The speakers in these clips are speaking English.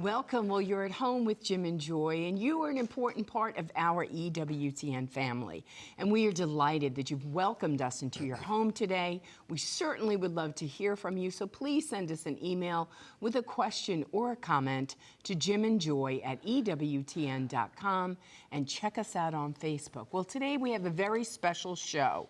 Welcome. Well, you're at home with Jim and Joy, and you are an important part of our EWTN family. And we are delighted that you've welcomed us into your home today. We certainly would love to hear from you, so please send us an email with a question or a comment to jimandjoy@ewtn.com, and check us out on Facebook. Well, today we have a very special show.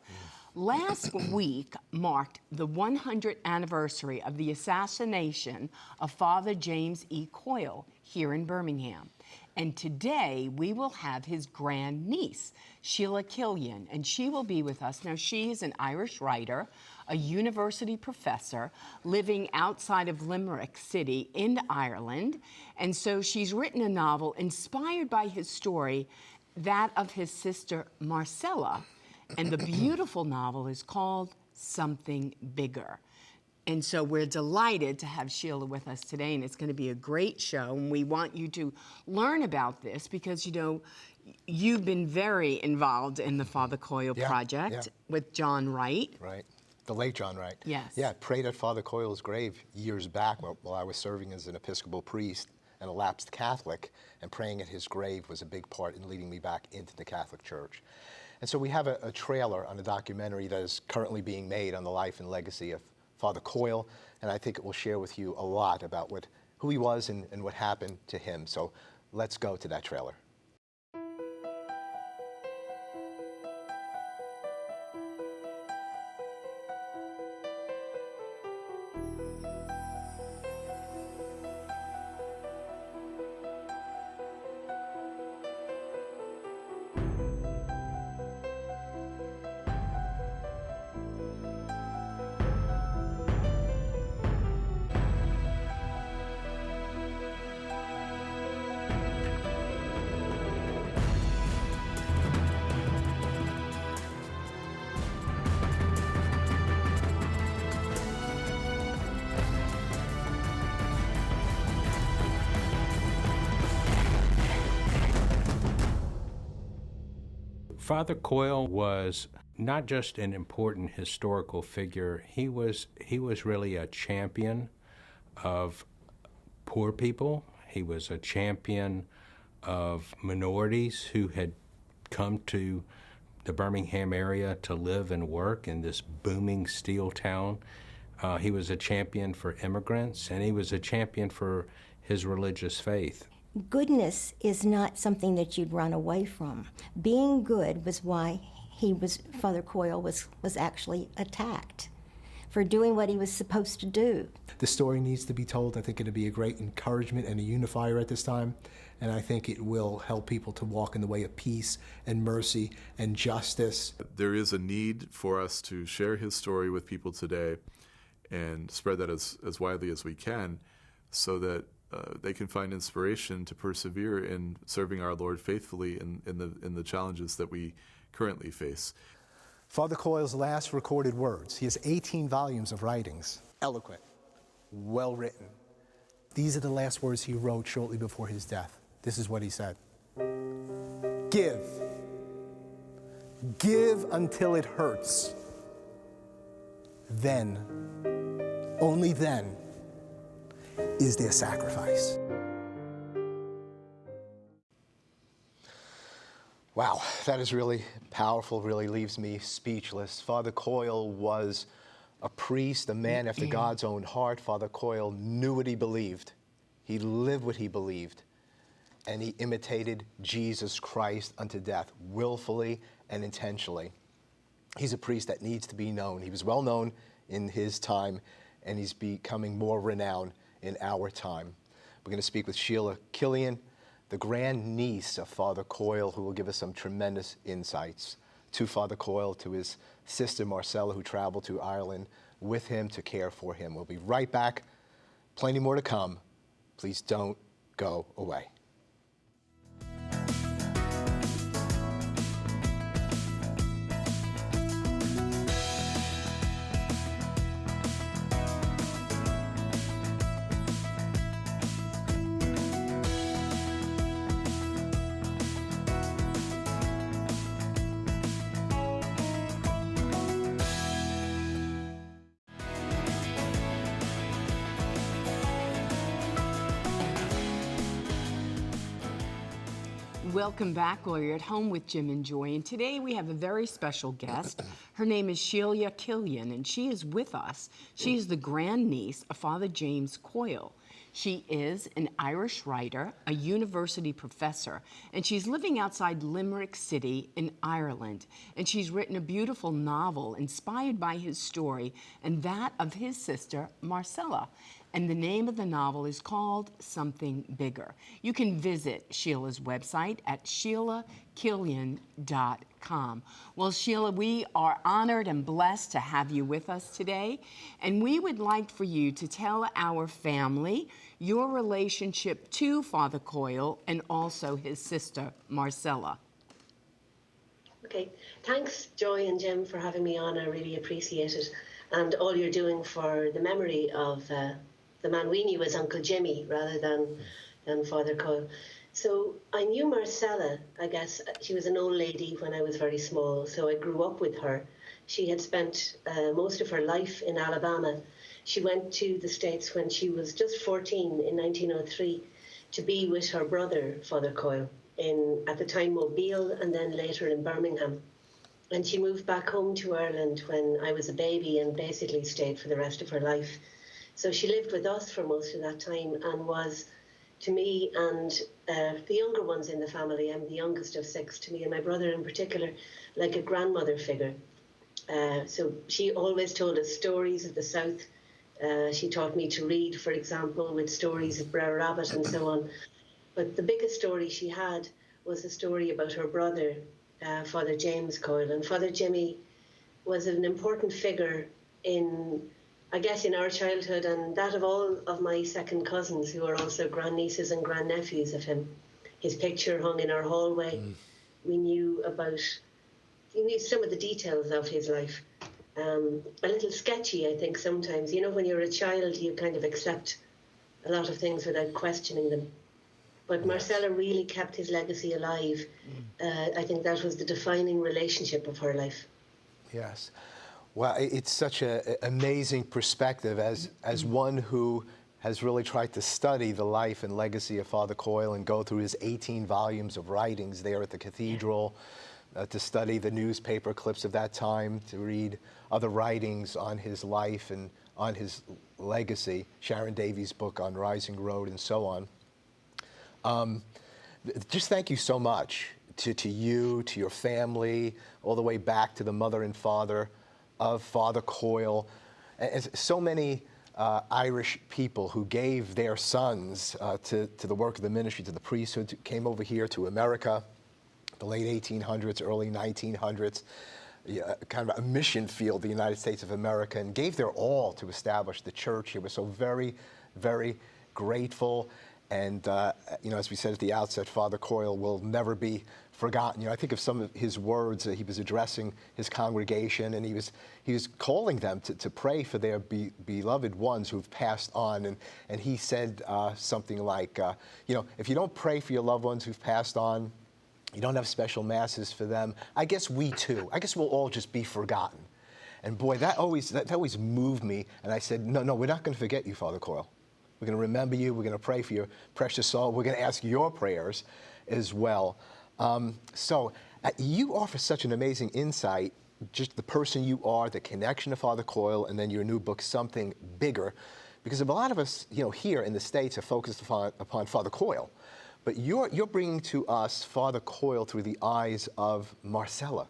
Last week marked the 100th anniversary of the assassination of Father James E. Coyle here in Birmingham. And today we will have his grandniece, Sheila Killian, and she will be with us. Now, she is an Irish writer, a university professor living outside of Limerick City in Ireland. And so she's written a novel inspired by his story, that of his sister Marcella. And the beautiful novel is called Something Bigger. And so we're delighted to have Sheila with us today, and it's going to be a great show. And we want you to learn about this because, you know, you've been very involved in the Father Coyle project with John Wright. Right. The late John Wright. Yes. Yeah, I prayed at Father Coyle's grave years back while I was serving as an Episcopal priest and a lapsed Catholic, and praying at his grave was a big part in leading me back into the Catholic Church. And so we have a trailer on a documentary that is currently being made on the life and legacy of Father Coyle, and I think it will share with you a lot about who he was and what happened to him. So let's go to that trailer. Father Coyle was not just an important historical figure, he was really a champion of poor people. He was a champion of minorities who had come to the Birmingham area to live and work in this booming steel town. He was a champion for immigrants, and he was a champion for his religious faith. Goodness is not something that you'd run away from. Being good was why Father Coyle was actually attacked for doing what he was supposed to do. The story needs to be told. I think it'll be a great encouragement and a unifier at this time, and I think it will help people to walk in the way of peace and mercy and justice. There is a need for us to share his story with people today and spread that as widely as we can so that they can find inspiration to persevere in serving our Lord faithfully in the challenges that we currently face. Father Coyle's last recorded words. He has 18 volumes of writings, eloquent, well written. These are the last words he wrote shortly before his death. This is what he said. Give. Give until it hurts. Then, only then, is their sacrifice. Wow, that is really powerful, really leaves me speechless. Father Coyle was a priest, a man after God's own heart. Father Coyle knew what he believed. He lived what he believed. And he imitated Jesus Christ unto death, willfully and intentionally. He's a priest that needs to be known. He was well known in his time, and he's becoming more renowned in our time. We're going to speak with Sheila Killian, the grandniece of Father Coyle, who will give us some tremendous insights to Father Coyle, to his sister Marcella, who traveled to Ireland with him to care for him. We'll be right back. Plenty more to come. Please don't go away. Welcome back. Well, you're at home with Jim and Joy, and today we have a very special guest. Her name is Sheila Killian, and she is with us. She is the grandniece of Father James Coyle. She is an Irish writer, a university professor, and she's living outside Limerick City in Ireland. And she's written a beautiful novel inspired by his story and that of his sister, Marcella. And the name of the novel is called Something Bigger. You can visit Sheila's website at sheilakillian.com. Well, Sheila, we are honored and blessed to have you with us today. And we would like for you to tell our family your relationship to Father Coyle and also his sister, Marcella. Okay, thanks Joy and Jim for having me on. I really appreciate it. And all you're doing for the memory of the man we knew as Uncle Jimmy rather than Father Coyle. So I knew Marcella, I guess. She was an old lady when I was very small, so I grew up with her. She had spent most of her life in Alabama. She went to the States when she was just 14 in 1903 to be with her brother, Father Coyle, in, at the time, Mobile, and then later in Birmingham. And she moved back home to Ireland when I was a baby and basically stayed for the rest of her life. So she lived with us for most of that time and was, to me and the younger ones in the family, I'm the youngest of six, to me and my brother in particular, like a grandmother figure. So she always told us stories of the South. She taught me to read, for example, with stories of Brer Rabbit and so on. But the biggest story she had was a story about her brother, Father James Coyle. And Father Jimmy was an important figure in, I guess, in our childhood and that of all of my second cousins who are also grandnieces and grandnephews of him. His picture hung in our hallway. We knew some of the details of his life. A little sketchy, I think, sometimes. You know, when you're a child, you kind of accept a lot of things without questioning them. But Marcella really kept his legacy alive. I think that was the defining relationship of her life. Yes. Well, it's such an amazing perspective as one who has really tried to study the life and legacy of Father Coyle and go through his 18 volumes of writings there at the cathedral, to study the newspaper clips of that time, to read other writings on his life and on his legacy, Sharon Davies' book on Rising Road and so on. Just thank you so much to you, to your family, all the way back to the mother and father of Father Coyle, and so many Irish people who gave their sons to the work of the ministry, to the priesthood, came over here to America, the late 1800s, early 1900s, kind of a mission field, the United States of America, and gave their all to establish the church here. We're so very, very grateful. And, as we said at the outset, Father Coyle will never be forgotten. I think of some of his words. He was addressing his congregation, and he was calling them to pray for their beloved ones who've passed on. And he said something like, if you don't pray for your loved ones who've passed on, you don't have special masses for them, I guess we too. I guess we'll all just be forgotten. And boy, that always moved me. And I said, no, we're not going to forget you, Father Coyle. We're going to remember you. We're going to pray for your precious soul. We're going to ask your prayers as well. So you offer such an amazing insight, just the person you are, the connection to Father Coyle, and then your new book, Something Bigger. Because a lot of us, here in the States are focused upon Father Coyle. But you're bringing to us Father Coyle through the eyes of Marcella.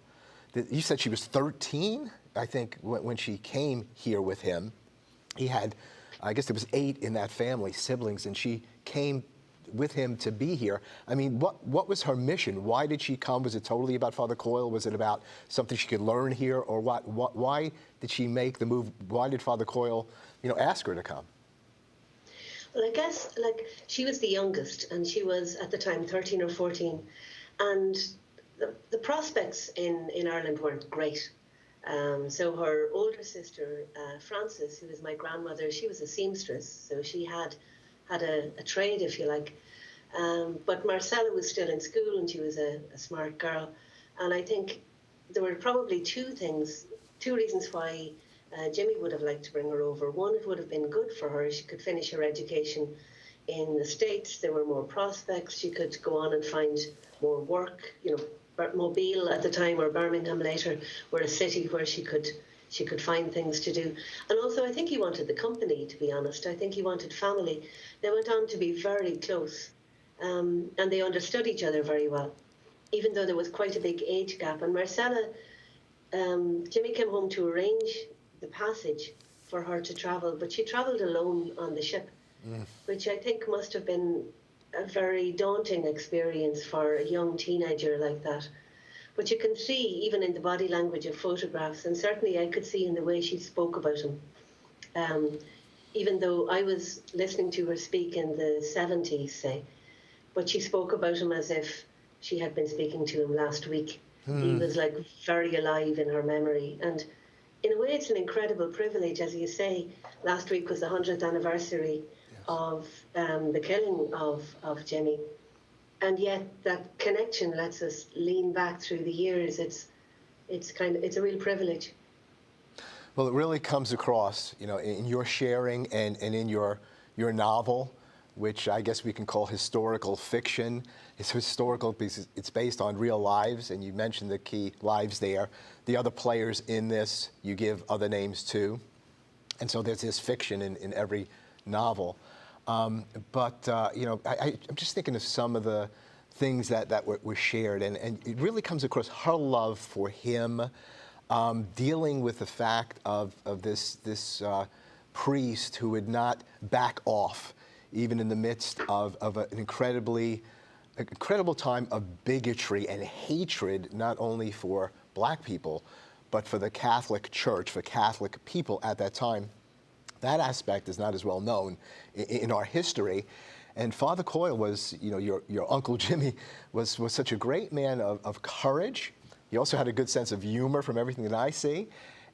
You said she was 13, I think, when she came here with him. He had, I guess there was 8 in that family, siblings, and she came with him to be here. I mean, what was her mission? Why did she come? Was it totally about Father Coyle? Was it about something she could learn here, or what? Why did she make the move? Why did Father Coyle, ask her to come? Well, I guess, she was the youngest, and she was, at the time, 13 or 14, and the prospects in Ireland weren't great. So her older sister, Frances, who was my grandmother, she was a seamstress, so she had a trade, if you like. But Marcella was still in school, and she was a smart girl. And I think there were probably two reasons why Jimmy would have liked to bring her over. One, it would have been good for her. She could finish her education in the States, there were more prospects. She could go on and find more work. You know, Mobile at the time, or Birmingham later, were a city where she could find things to do. And also, I think he wanted the company, to be honest. I think he wanted family. They went on to be very close, and they understood each other very well, even though there was quite a big age gap. And Marcella, Jimmy came home to arrange the passage for her to travel, but she travelled alone on the ship, which I think must have been a very daunting experience for a young teenager like that. But you can see, even in the body language of photographs, and certainly I could see in the way she spoke about him, even though I was listening to her speak in the 70s, say, but she spoke about him as if she had been speaking to him last week. He was like very alive in her memory. And in a way, it's an incredible privilege. As you say, last week was the 100th anniversary of the killing of Jimmy. And yet that connection lets us lean back through the years. It's a real privilege. Well, it really comes across, you know, in your sharing and in your novel, which I guess we can call historical fiction. It's historical because it's based on real lives, and you mentioned the key lives there. The other players in this, you give other names to. And so there's this fiction in every novel. You know, I'm just thinking of some of the things that were shared, and it really comes across her love for him, dealing with the fact of this priest who would not back off, even in the midst of an incredible time of bigotry and hatred, not only for black people, but for the Catholic Church, for Catholic people at that time. That aspect is not as well known in our history. And Father Coyle was, you know, your Uncle Jimmy was such a great man of courage. He also had a good sense of humor from everything that I see.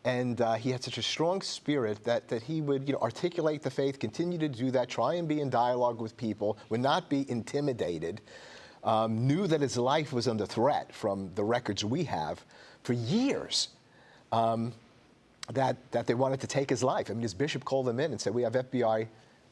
And he had such a strong spirit that he would, you know, articulate the faith, continue to do that, try and be in dialogue with people, would not be intimidated, knew that his life was under threat from the records we have for years, that they wanted to take his life. I mean, his bishop called him in and said, we have FBI,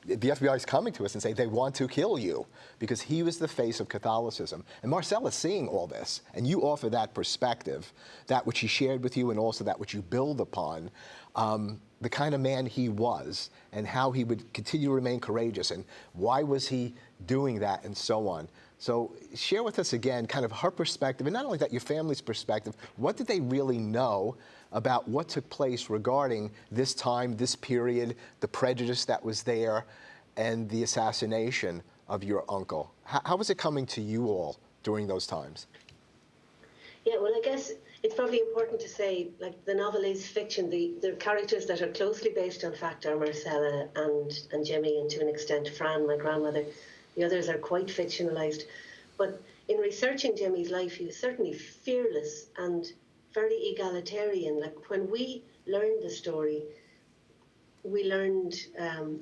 the FBI is coming to us and say they want to kill you, because he was the face of Catholicism. And Marcella's seeing all this, and you offer that perspective, that which he shared with you and also that which you build upon, the kind of man he was and how he would continue to remain courageous and why was he doing that and so on. So share with us again kind of her perspective, and not only that, your family's perspective. What did they really know about what took place regarding this time, this period, the prejudice that was there, and the assassination of your uncle? How was it coming to you all during those times? Yeah, well, I guess it's probably important to say, like, the novel is fiction. The characters that are closely based on fact are Marcella and Jimmy, and to an extent Fran, my grandmother. The others are quite fictionalized. But in researching Jimmy's life, he was certainly fearless and very egalitarian. Like, when we learned the story, we learned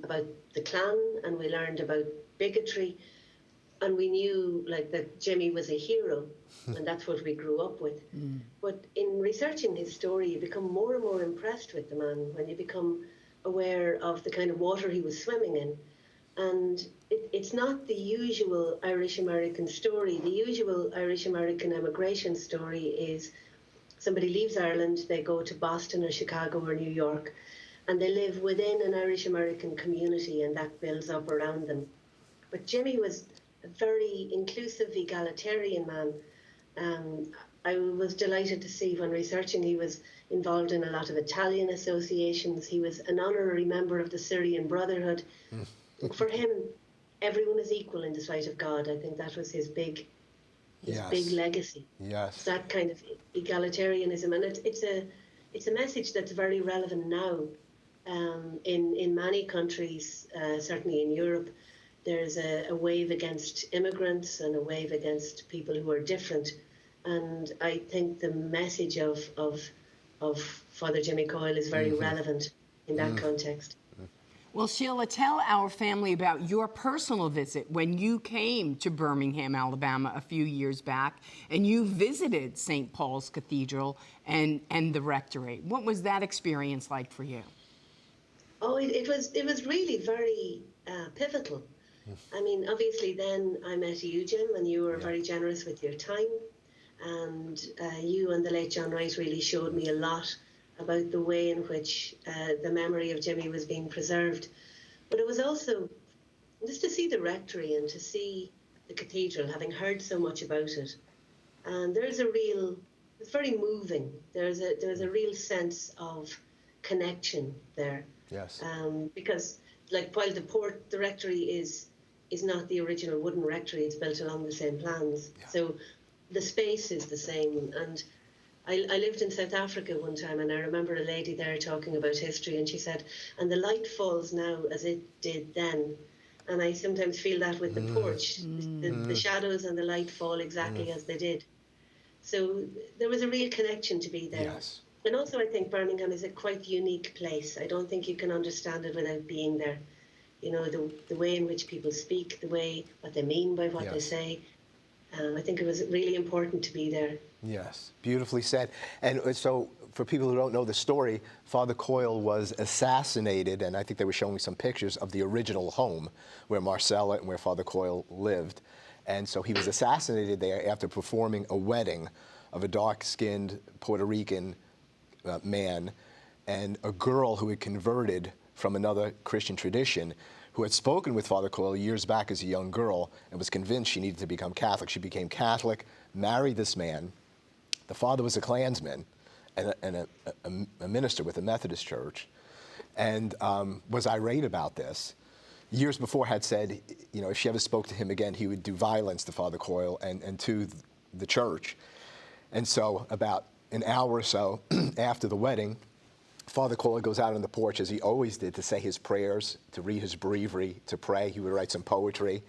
about the Klan, and we learned about bigotry, and we knew, like, that Jimmy was a hero, and that's what we grew up with. But in researching his story, you become more and more impressed with the man when you become aware of the kind of water he was swimming in. And it's not the usual Irish-American story. The usual Irish-American emigration story is somebody leaves Ireland, they go to Boston or Chicago or New York, and they live within an Irish-American community, and that builds up around them. But Jimmy was a very inclusive, egalitarian man. I was delighted to see when researching he was involved in a lot of Italian associations. He was an honorary member of the Syrian Brotherhood. For him, everyone is equal in the sight of God. I think that was his big legacy. Yes. That kind of egalitarianism, and it's a message that's very relevant now. In many countries, certainly in Europe, there's a wave against immigrants and a wave against people who are different. And I think the message of Father Jimmy Coyle is very relevant in that context. Well, Sheila, tell our family about your personal visit when you came to Birmingham, Alabama a few years back, and you visited St. Paul's Cathedral and the rectory. What was that experience like for you? Oh, it was really very pivotal. I mean, obviously, then I met you, Jim, and you were very generous with your time. And you and the late John Wright really showed me a lot about the way in which the memory of Jimmy was being preserved. But it was also just to see the rectory and to see the cathedral, having heard so much about it. And it's very moving. There's a real sense of connection there. Yes. Because, like, while the rectory is not the original wooden rectory, it's built along the same plans. Yeah. So the space is the same. And I lived in South Africa one time, and I remember a lady there talking about history, and she said, and the light falls now as it did then. And I sometimes feel that with the porch. The shadows and the light fall exactly as they did. So there was a real connection to be there. Yes. And also I think Birmingham is a quite unique place. I don't think you can understand it without being there. You know, the way in which people speak, what they mean by what they say. I think it was really important to be there. Yes, beautifully said. And so for people who don't know the story, Father Coyle was assassinated, and I think they were showing some pictures of the original home where Marcella and where Father Coyle lived. And so he was assassinated there after performing a wedding of a dark-skinned Puerto Rican man and a girl who had converted from another Christian tradition, who had spoken with Father Coyle years back as a young girl and was convinced she needed to become Catholic. She became Catholic, married this man. The father was a Klansman and a minister with the Methodist Church, and was irate about this. Years before had said, you know, if she ever spoke to him again, he would do violence to Father Coyle and to the church. And so about an hour or so after the wedding, Father Coyle goes out on the porch, as he always did, to say his prayers, to read his breviary, to pray. He would write some poetry.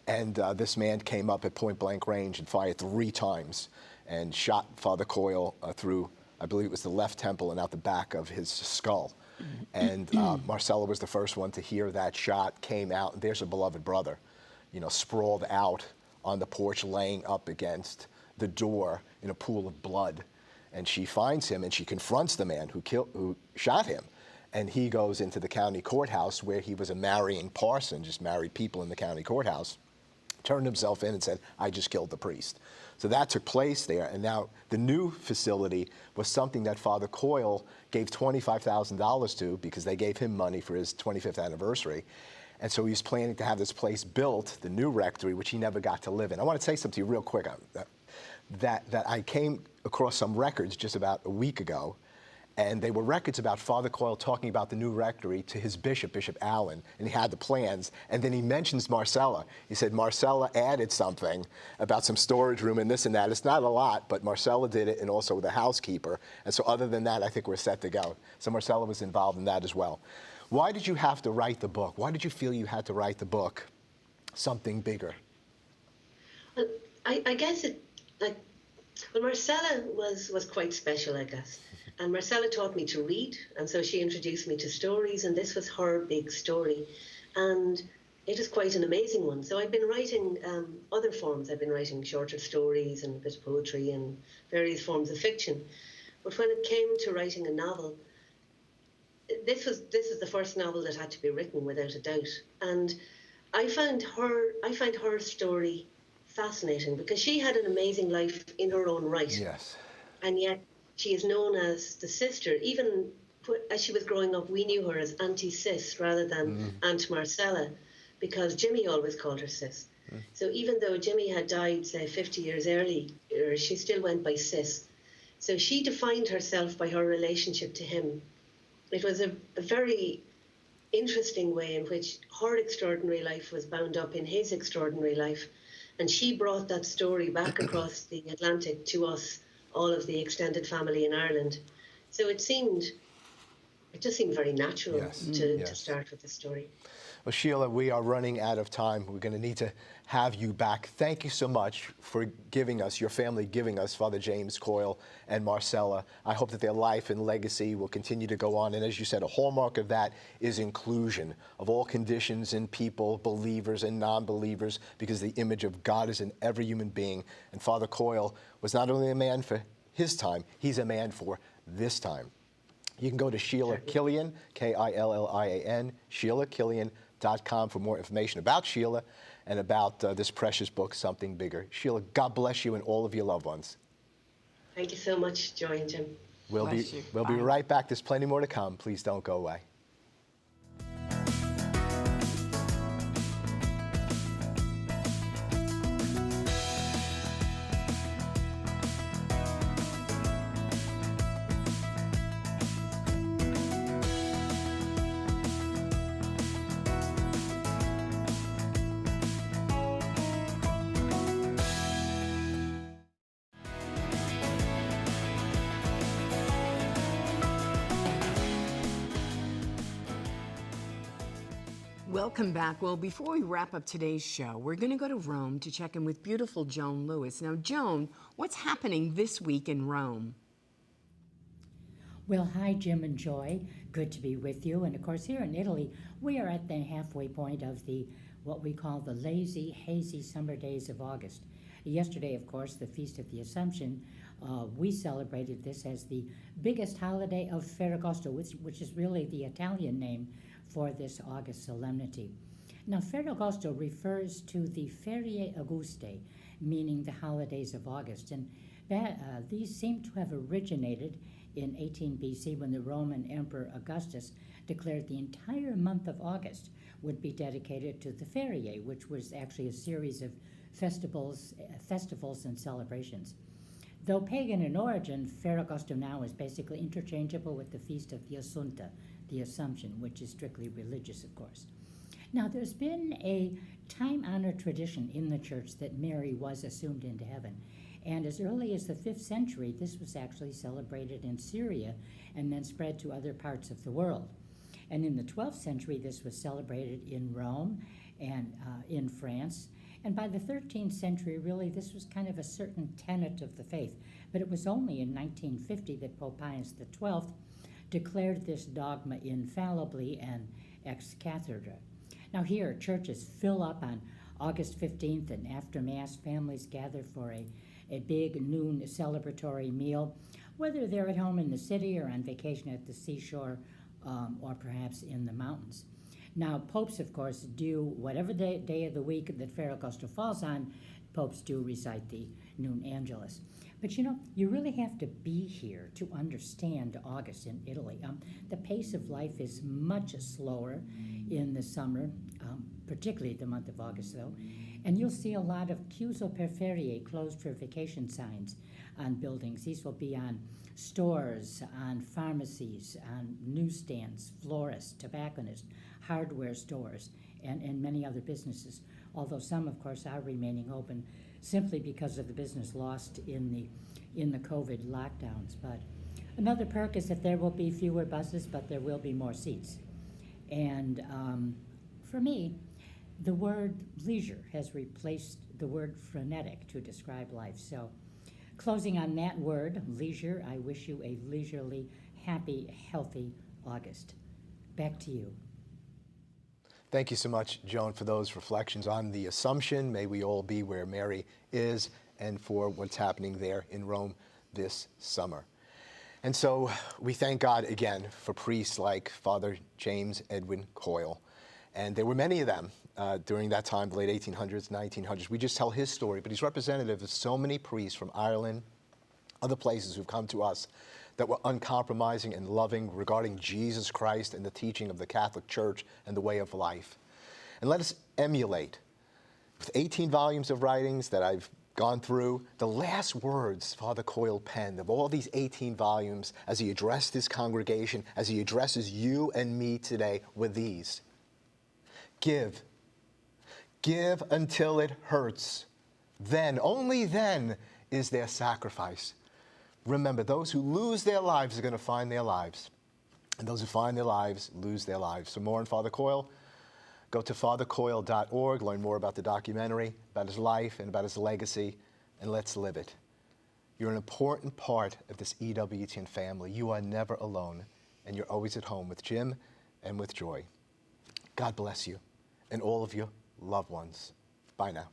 And this man came up at point-blank range and fired 3 times and shot Father Coyle through, I believe it was the left temple and out the back of his skull. And Marcella was the first one to hear that shot, came out, and there's her beloved brother, you know, sprawled out on the porch, laying up against the door in a pool of blood. And she finds him and she confronts the man who shot him. And he goes into the county courthouse where he was a marrying parson, just married people in the county courthouse, turned himself in and said, I just killed the priest. So that took place there. And now the new facility was something that Father Coyle gave $25,000 to because they gave him money for his 25th anniversary. And so he was planning to have this place built, the new rectory, which he never got to live in. I want to say something to you real quick. That I came across some records just about a week ago, and they were records about Father Coyle talking about the new rectory to his bishop, Bishop Allen, and he had the plans, and then he mentions Marcella. He said Marcella added something about some storage room and this and that. It's not a lot, but Marcella did it, and also the housekeeper. And so other than that, I think we're set to go. So Marcella was involved in that as well. Why did you have to write the book? Why did you feel you had to write the book, Something Bigger? Well, I guess well, Marcella was quite special, I guess. And Marcella taught me to read, and so she introduced me to stories, and this was her big story. And it is quite an amazing one. So I've been writing other forms. I've been writing shorter stories and a bit of poetry and various forms of fiction. But when it came to writing a novel, this was the first novel that had to be written, without a doubt. And I find her story fascinating because she had an amazing life in her own right. Yes. And yet she is known as the sister. Even as she was growing up, we knew her as Auntie Sis rather than Aunt Marcella, because Jimmy always called her Sis. So even though Jimmy had died, say, 50 years earlier, she still went by Sis. So she defined herself by her relationship to him. It was a very interesting way in which her extraordinary life was bound up in his extraordinary life. And she brought that story back across the Atlantic to us, all of the extended family in Ireland. So it just seemed very natural to start with the story. Well, Sheila, we are running out of time. We're going to need to have you back. Thank you so much for giving us, your family giving us, Father James Coyle and Marcella. I hope that their life and legacy will continue to go on. And as you said, a hallmark of that is inclusion of all conditions and people, believers and non-believers, because the image of God is in every human being. And Father Coyle was not only a man for his time, he's a man for this time. You can go to Sheila Killian, Killian, sheila.com for more information about Sheila and about this precious book, Something Bigger. Sheila, God bless you and all of your loved ones. Thank you so much, Joy and Jim. We'll be Bless you. we'll be Bye. right back. There's plenty more to come. Please don't go away. Welcome back. Well, before we wrap up today's show, we're going to go to Rome to check in with beautiful Joan Lewis. Now, Joan, what's happening this week in Rome? Well, hi, Jim and Joy. Good to be with you. And of course, here in Italy, we are at the halfway point of what we call the lazy, hazy summer days of August. Yesterday, of course, the Feast of the Assumption, we celebrated this as the biggest holiday of Ferragosto, which is really the Italian name for this August solemnity. Now, Ferragosto refers to the Ferie Augustae, meaning the holidays of August, and these seem to have originated in 18 BC when the Roman Emperor Augustus declared the entire month of August would be dedicated to the Ferie, which was actually a series of festivals and celebrations. Though pagan in origin, Ferragosto now is basically interchangeable with the Feast of the Assunta, the Assumption, which is strictly religious, of course. Now, there's been a time-honored tradition in the church that Mary was assumed into heaven. And as early as the 5th century, this was actually celebrated in Syria and then spread to other parts of the world. And in the 12th century, this was celebrated in Rome and in France. And by the 13th century, really, this was kind of a certain tenet of the faith. But it was only in 1950 that Pope Pius XII declared this dogma infallibly and ex cathedra. Now here, churches fill up on August 15th, and after Mass, families gather for a big noon celebratory meal, whether they're at home in the city or on vacation at the seashore or perhaps in the mountains. Now, popes, of course, do whatever day of the week that Ferragosto falls on, popes do recite the noon Angelus. But you know, you really have to be here to understand August in Italy. The pace of life is much slower in the summer, particularly the month of August, though. And you'll see a lot of chiuso per ferie, closed for vacation signs on buildings. These will be on stores, on pharmacies, on newsstands, florists, tobacconists, hardware stores, and many other businesses. Although some, of course, are remaining open simply because of the business lost in the COVID lockdowns. But another perk is that there will be fewer buses, but there will be more seats. And for me, the word leisure has replaced the word frenetic to describe life. So closing on that word, leisure, I wish you a leisurely, happy, healthy August. Back to you. Thank you so much, Joan, for those reflections on the Assumption. May we all be where Mary is, and for what's happening there in Rome this summer. And so we thank God again for priests like Father James Edwin Coyle. And there were many of them during that time, the late 1800s, 1900s. We just tell his story, but he's representative of so many priests from Ireland, other places who've come to us that were uncompromising and loving regarding Jesus Christ and the teaching of the Catholic Church and the way of life. And let us emulate, with 18 volumes of writings that I've gone through, the last words Father Coyle penned of all these 18 volumes as he addressed his congregation, as he addresses you and me today, were these: give. Give until it hurts. Then, only then, is there sacrifice. Remember, those who lose their lives are going to find their lives. And those who find their lives lose their lives. For more on Father Coyle, go to fathercoyle.org, learn more about the documentary, about his life and about his legacy, and let's live it. You're an important part of this EWTN family. You are never alone, and you're always at home with Jim and with Joy. God bless you and all of your loved ones. Bye now.